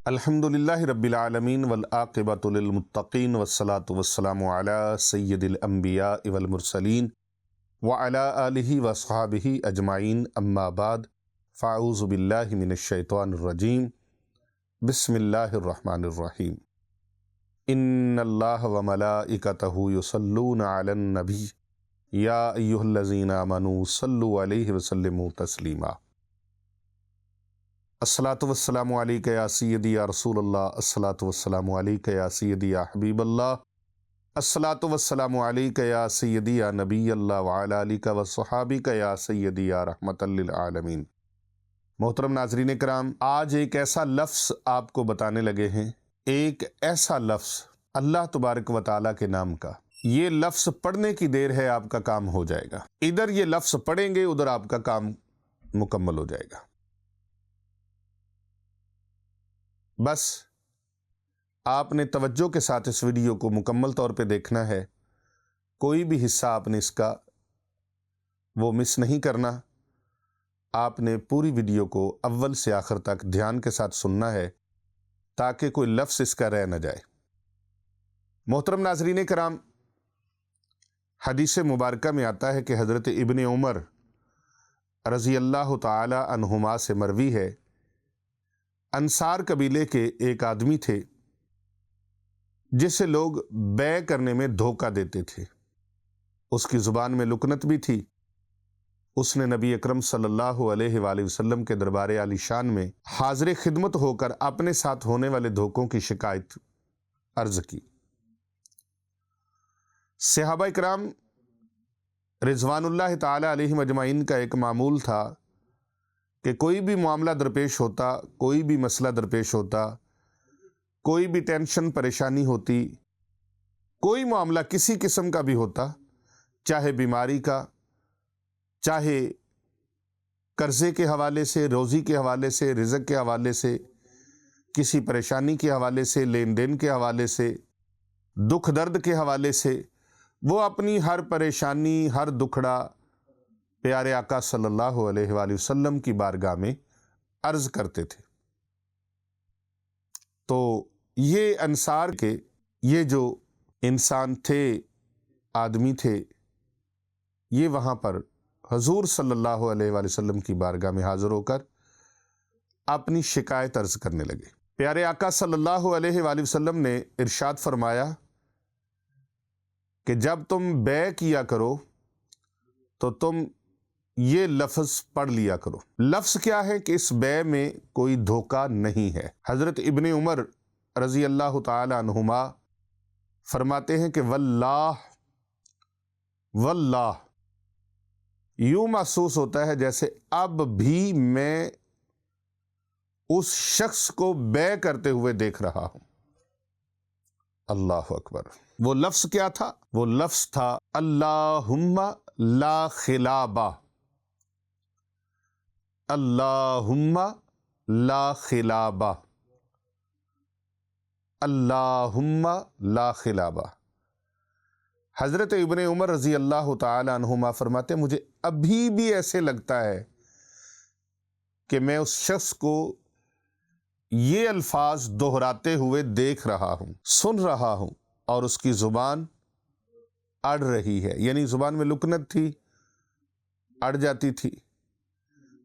الحمدللہ رب العالمین والعاقبۃ للمتقین والصلاة والسلام علی سید الانبیاء والمرسلین وعلی آلہ وصحابہ اجمعین اما بعد فاعوذ باللہ من الشیطان الرجیم بسم اللہ الرحمن الرحیم ان اللہ وملائکتہ یصلون علی النبی یا ایہا الذین آمنوا صلوا علیہ وسلموا تسلیما۔ الصلاۃ والسلام علیک یا سیدی یا رسول اللہ، الصلاۃ والسلام علیک یا سیدی یا حبیب اللہ، الصلاۃ والسلام علیک یا سیدی یا نبی اللہ وعلی آلک وصحابک یا سیدی یا رحمت للعالمین۔ محترم ناظرین کرام، آج ایک ایسا لفظ آپ کو بتانے لگے ہیں، ایک ایسا لفظ اللہ تبارک و تعالیٰ کے نام کا، یہ لفظ پڑھنے کی دیر ہے، آپ کا کام ہو جائے گا۔ ادھر یہ لفظ پڑھیں گے، ادھر آپ کا کام مکمل ہو جائے گا۔ بس آپ نے توجہ کے ساتھ اس ویڈیو کو مکمل طور پہ دیکھنا ہے، کوئی بھی حصہ آپ نے اس کا وہ مس نہیں کرنا۔ آپ نے پوری ویڈیو کو اول سے آخر تک دھیان کے ساتھ سننا ہے تاکہ کوئی لفظ اس کا رہ نہ جائے۔ محترم ناظرین کرام، حدیث مبارکہ میں آتا ہے کہ حضرت ابن عمر رضی اللہ تعالی عنہما سے مروی ہے، انصار قبیلے کے ایک آدمی تھے جسے لوگ بیع کرنے میں دھوکہ دیتے تھے، اس کی زبان میں لکنت بھی تھی۔ اس نے نبی اکرم صلی اللہ علیہ وآلہ وسلم کے دربار عالی شان میں حاضر خدمت ہو کر اپنے ساتھ ہونے والے دھوکوں کی شکایت عرض کی۔ صحابہ اکرام رضوان اللہ تعالی علیہم اجمعین کا ایک معمول تھا کہ کوئی بھی معاملہ درپیش ہوتا، کوئی بھی مسئلہ درپیش ہوتا، کوئی بھی ٹینشن پریشانی ہوتی، کوئی معاملہ کسی قسم کا بھی ہوتا، چاہے بیماری کا، چاہے قرضے کے حوالے سے، روزی کے حوالے سے، رزق کے حوالے سے، کسی پریشانی کے حوالے سے، لین دین کے حوالے سے، دکھ درد کے حوالے سے، وہ اپنی ہر پریشانی، ہر دکھڑا پیارے آقا صلی اللہ علیہ وآلہ وسلم کی بارگاہ میں عرض کرتے تھے۔ تو یہ انصار کے یہ جو انسان تھے، آدمی تھے، یہ وہاں پر حضور صلی اللہ علیہ وآلہ وسلم کی بارگاہ میں حاضر ہو کر اپنی شکایت عرض کرنے لگے۔ پیارے آقا صلی اللہ علیہ وآلہ وسلم نے ارشاد فرمایا کہ جب تم بیع کیا کرو تو تم یہ لفظ پڑھ لیا کرو۔ لفظ کیا ہے کہ اس بیع میں کوئی دھوکہ نہیں ہے۔ حضرت ابن عمر رضی اللہ تعالی عنہما فرماتے ہیں کہ واللہ واللہ، یوں محسوس ہوتا ہے جیسے اب بھی میں اس شخص کو بیع کرتے ہوئے دیکھ رہا ہوں۔ اللہ اکبر۔ وہ لفظ کیا تھا؟ وہ لفظ تھا اللہم لا خلابہ، اللہم لا خلابہ، اللہم لا خلابہ۔ حضرت ابن عمر رضی اللہ تعالی عنہما فرماتے ہیں مجھے ابھی بھی ایسے لگتا ہے کہ میں اس شخص کو یہ الفاظ دہراتے ہوئے دیکھ رہا ہوں، سن رہا ہوں، اور اس کی زبان اڑ رہی ہے، یعنی زبان میں لکنت تھی، اڑ جاتی تھی،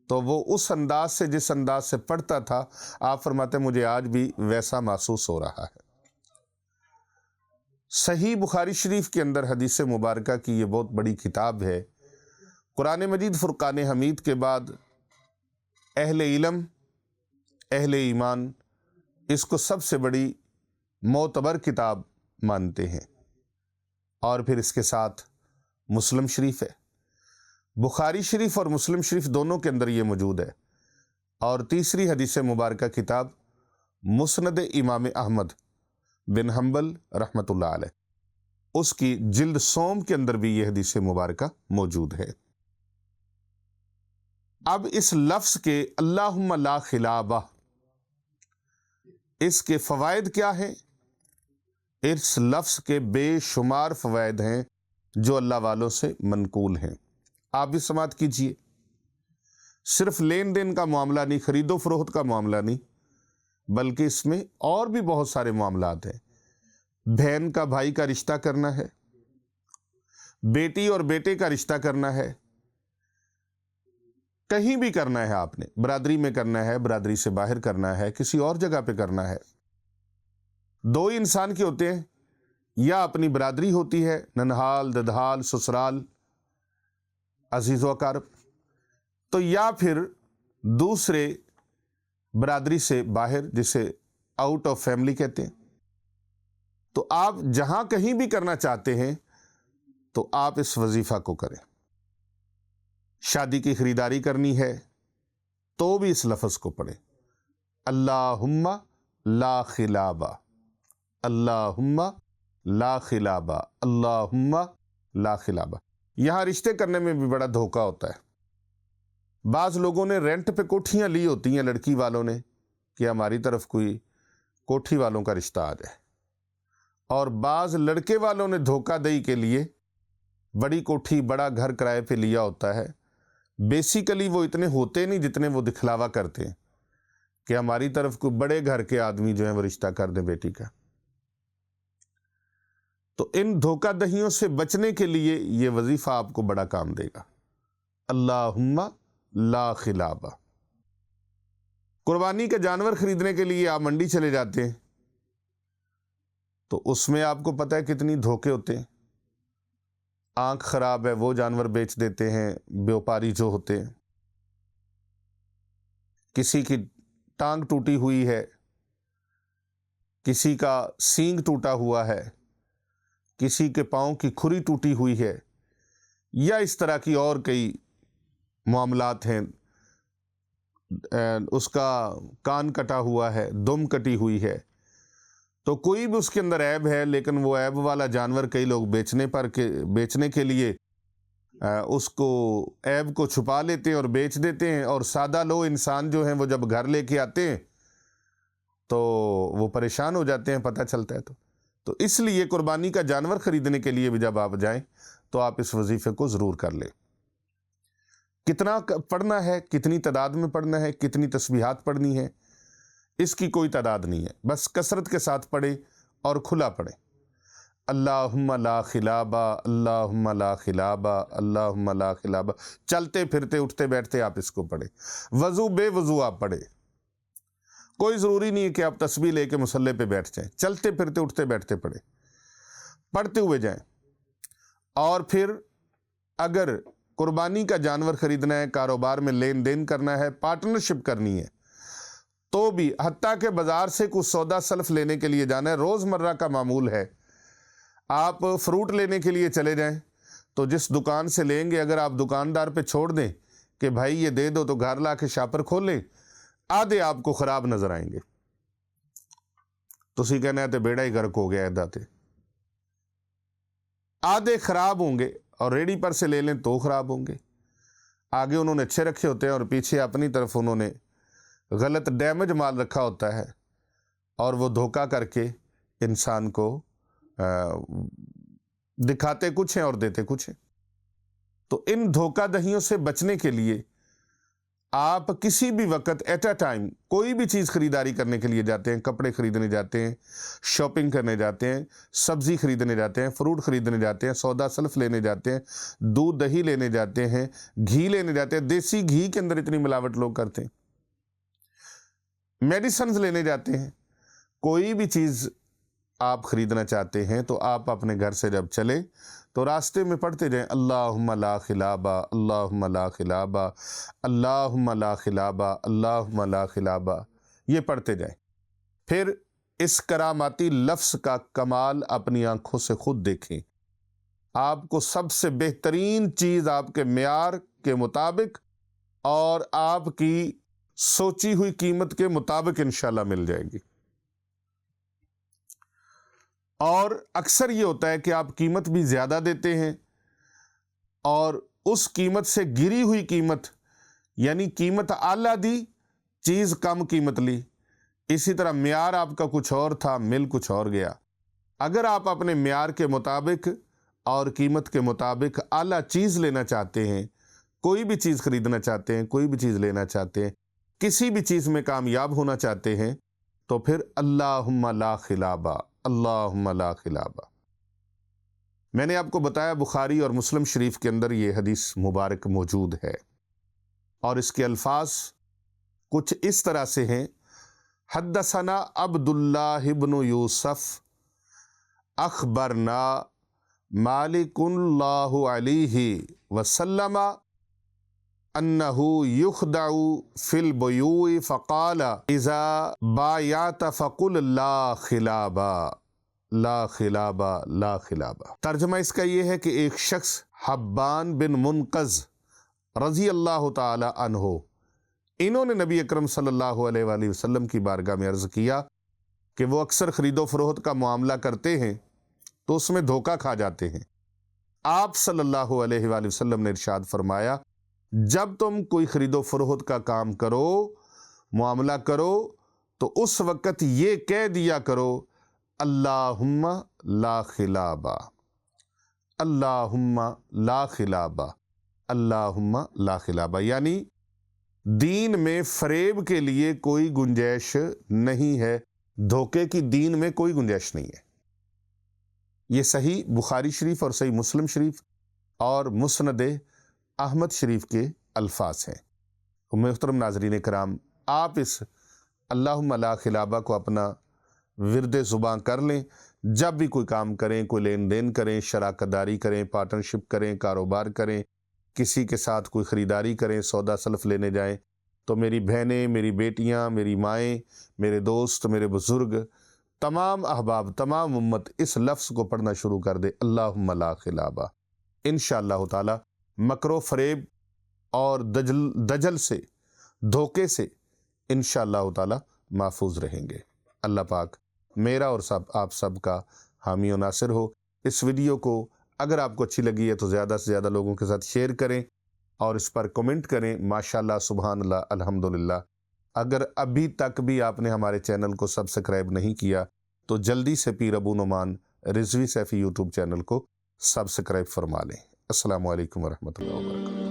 تو وہ اس انداز سے، جس انداز سے پڑھتا تھا، آپ فرماتے ہیں مجھے آج بھی ویسا محسوس ہو رہا ہے۔ صحیح بخاری شریف کے اندر حدیث مبارکہ کی یہ بہت بڑی کتاب ہے۔ قرآن مجید فرقان حمید کے بعد اہل علم، اہل ایمان اس کو سب سے بڑی معتبر کتاب مانتے ہیں، اور پھر اس کے ساتھ مسلم شریف ہے۔ بخاری شریف اور مسلم شریف دونوں کے اندر یہ موجود ہے، اور تیسری حدیث مبارکہ کتاب مسند امام احمد بن حنبل رحمۃ اللہ علیہ، اس کی جلد سوم کے اندر بھی یہ حدیث مبارکہ موجود ہے۔ اب اس لفظ کے اللہم لا خلابہ، اس کے فوائد کیا ہیں؟ اس لفظ کے بے شمار فوائد ہیں جو اللہ والوں سے منقول ہیں۔ آپ بھی سماعت کیجئے۔ صرف لین دین کا معاملہ نہیں، خرید و فروخت کا معاملہ نہیں، بلکہ اس میں اور بھی بہت سارے معاملات ہیں۔ بہن کا بھائی کا رشتہ کرنا ہے، بیٹی اور بیٹے کا رشتہ کرنا ہے، کہیں بھی کرنا ہے، آپ نے برادری میں کرنا ہے، برادری سے باہر کرنا ہے، کسی اور جگہ پہ کرنا ہے۔ دو ہی انسان کے ہوتے ہیں، یا اپنی برادری ہوتی ہے، ننہال، ددھال، سسرال، عزیز و اقارب، تو یا پھر دوسرے برادری سے باہر، جسے آؤٹ آف فیملی کہتے ہیں۔ تو آپ جہاں کہیں بھی کرنا چاہتے ہیں تو آپ اس وظیفہ کو کریں۔ شادی کی خریداری کرنی ہے تو بھی اس لفظ کو پڑھیں، اللہم لا خلابہ، اللہم لا خلابہ، اللہم لا خلابہ۔ یہاں رشتے کرنے میں بھی بڑا دھوکہ ہوتا ہے۔ بعض لوگوں نے رینٹ پہ کوٹھیاں لی ہوتی ہیں، لڑکی والوں نے، کہ ہماری طرف کوئی کوٹھی والوں کا رشتہ آ جائے، اور بعض لڑکے والوں نے دھوکہ دہی کے لیے بڑی کوٹھی، بڑا گھر کرائے پہ لیا ہوتا ہے۔ بیسیکلی وہ اتنے ہوتے نہیں جتنے وہ دکھلاوا کرتے ہیں کہ ہماری طرف کوئی بڑے گھر کے آدمی جو ہیں وہ رشتہ کر دیں بیٹی کا۔ تو ان دھوکہ دہیوں سے بچنے کے لیے یہ وظیفہ آپ کو بڑا کام دے گا، اللہم لا خلابہ۔ قربانی کا جانور خریدنے کے لیے آپ منڈی چلے جاتے ہیں تو اس میں آپ کو پتہ ہے کتنی دھوکے ہوتے ہیں۔ آنکھ خراب ہے وہ جانور بیچ دیتے ہیں بیوپاری جو ہوتے ہیں، کسی کی ٹانگ ٹوٹی ہوئی ہے، کسی کا سینگ ٹوٹا ہوا ہے، کسی کے پاؤں کی کھری ٹوٹی ہوئی ہے، یا اس طرح کی اور کئی معاملات ہیں، اس کا کان کٹا ہوا ہے، دم کٹی ہوئی ہے، تو کوئی بھی اس کے اندر عیب ہے، لیکن وہ عیب والا جانور کئی لوگ بیچنے کے لیے اس کو عیب کو چھپا لیتے ہیں اور بیچ دیتے ہیں، اور سادہ لو انسان جو ہیں وہ جب گھر لے کے آتے ہیں تو وہ پریشان ہو جاتے ہیں، پتہ چلتا ہے تو اس لیے قربانی کا جانور خریدنے کے لیے بھی جب آپ جائیں تو آپ اس وظیفے کو ضرور کر لیں۔ کتنا پڑھنا ہے، کتنی تعداد میں پڑھنا ہے، کتنی تسبیحات پڑھنی ہے، اس کی کوئی تعداد نہیں ہے، بس کثرت کے ساتھ پڑھیں اور کھلا پڑھیں۔ اللہم لا خلابہ، اللہم لا خلابہ، اللہم لا خلابہ۔ چلتے پھرتے اٹھتے بیٹھتے آپ اس کو پڑھیں، وضو بے وضو آپ پڑھیں۔ کوئی ضروری نہیں ہے کہ آپ تسبیح لے کے مصلی پہ بیٹھ جائیں، چلتے پھرتے اٹھتے بیٹھتے پڑھیں، پڑھتے ہوئے جائیں۔ اور پھر اگر قربانی کا جانور خریدنا ہے، کاروبار میں لین دین کرنا ہے، پارٹنرشپ کرنی ہے، تو بھی حتیٰ کہ بازار سے کچھ سودا سلف لینے کے لیے جانا ہے، روز مرہ کا معمول ہے، آپ فروٹ لینے کے لیے چلے جائیں تو جس دکان سے لیں گے، اگر آپ دکاندار پہ چھوڑ دیں کہ بھائی یہ دے دو، تو گھر لا کے شاپر کھول لیں، آدھے آپ کو خراب نظر آئیں گے، تسی کہنا ہے تو بیڑا ہی غرق ہو گیا ہے داتے، آدھے خراب ہوں گے، اور ریڈی پر سے لے لیں تو خراب ہوں گے۔ آگے انہوں نے اچھے رکھے ہوتے ہیں اور پیچھے اپنی طرف انہوں نے غلط ڈیمیج مال رکھا ہوتا ہے، اور وہ دھوکہ کر کے انسان کو دکھاتے کچھ ہیں اور دیتے کچھ ہیں۔ تو ان دھوکہ دہیوں سے بچنے کے لیے آپ کسی بھی وقت ایٹ اے ٹائم کوئی بھی چیز خریداری کرنے کے لیے جاتے ہیں، کپڑے خریدنے جاتے ہیں، شاپنگ کرنے جاتے ہیں، سبزی خریدنے جاتے ہیں، فروٹ خریدنے جاتے ہیں، سودا سلف لینے جاتے ہیں، دودھ دہی لینے جاتے ہیں، گھی لینے جاتے ہیں، دیسی گھی کے اندر اتنی ملاوٹ لوگ کرتے ہیں، میڈیسنز لینے جاتے ہیں، کوئی بھی چیز آپ خریدنا چاہتے ہیں تو آپ اپنے گھر سے جب چلیں تو راستے میں پڑھتے جائیں، اللہم لا خلابہ، اللہم لا خلابہ، اللہم لا خلابہ، اللہم لا خلابہ، یہ پڑھتے جائیں۔ پھر اس کراماتی لفظ کا کمال اپنی آنکھوں سے خود دیکھیں۔ آپ کو سب سے بہترین چیز آپ کے معیار کے مطابق اور آپ کی سوچی ہوئی قیمت کے مطابق انشاءاللہ مل جائے گی۔ اور اکثر یہ ہوتا ہے کہ آپ قیمت بھی زیادہ دیتے ہیں اور اس قیمت سے گری ہوئی قیمت، یعنی قیمت اعلیٰ دی، چیز کم قیمت لی، اسی طرح معیار آپ کا کچھ اور تھا، مل کچھ اور گیا۔ اگر آپ اپنے معیار کے مطابق اور قیمت کے مطابق اعلیٰ چیز لینا چاہتے ہیں، کوئی بھی چیز خریدنا چاہتے ہیں، کوئی بھی چیز لینا چاہتے ہیں، کسی بھی چیز میں کامیاب ہونا چاہتے ہیں، تو پھر اللہم لا خلابہ، اللہم لا خلابہ۔ میں نے آپ کو بتایا بخاری اور مسلم شریف کے اندر یہ حدیث مبارک موجود ہے، اور اس کے الفاظ کچھ اس طرح سے ہیں: حدثنا عبداللہ بن یوسف اخبرنا مالک اللہ علیہ وسلم انہ یخدع فی البیوع فقال اذا بایعت فقل لا خلابہ، لا خلابہ، لا خلابہ۔ ترجمہ اس کا یہ ہے کہ ایک شخص حبان بن منقذ رضی اللہ تعالی عنہ، انہوں نے نبی اکرم صلی اللہ علیہ وآلہ وسلم کی بارگاہ میں عرض کیا کہ وہ اکثر خرید و فروخت کا معاملہ کرتے ہیں تو اس میں دھوکہ کھا جاتے ہیں۔ آپ صلی اللہ علیہ وآلہ وسلم نے ارشاد فرمایا، جب تم کوئی خرید و فروخت کا کام کرو، معاملہ کرو، تو اس وقت یہ کہہ دیا کرو اللہم لا خلابہ، اللہم لا خلابہ، اللہم لا خلابہ، یعنی دین میں فریب کے لیے کوئی گنجائش نہیں ہے، دھوکے کی دین میں کوئی گنجائش نہیں ہے۔ یہ صحیح بخاری شریف اور صحیح مسلم شریف اور مسند احمد شریف کے الفاظ ہیں۔ محترم ناظرین کرام، آپ اس اللہم لا خلابہ کو اپنا ورد زباں کر لیں، جب بھی کوئی کام کریں، کوئی لین دین کریں، شراکت داری کریں، پارٹنرشپ کریں، کاروبار کریں، کسی کے ساتھ کوئی خریداری کریں، سودا سلف لینے جائیں، تو میری بہنیں، میری بیٹیاں، میری مائیں، میرے دوست، میرے بزرگ، تمام احباب، تمام امت اس لفظ کو پڑھنا شروع کر دے، اللہم لا خلابہ۔ انشاءاللہ تعالی مکر و فریب اور دجل سے، دھوکے سے انشاءاللہ تعالی محفوظ رہیں گے۔ اللہ پاک میرا اور آپ سب کا حامی و ناصر ہو۔ اس ویڈیو کو اگر آپ کو اچھی لگی ہے تو زیادہ سے زیادہ لوگوں کے ساتھ شیئر کریں اور اس پر کمنٹ کریں، ماشاءاللہ، سبحان اللہ، الحمدللہ۔ اگر ابھی تک بھی آپ نے ہمارے چینل کو سبسکرائب نہیں کیا تو جلدی سے پیر ابو نعمان رضوی سیفی یوٹیوب چینل کو سبسکرائب فرما لیں۔ السلام علیکم ورحمۃ اللہ وبرکاتہ۔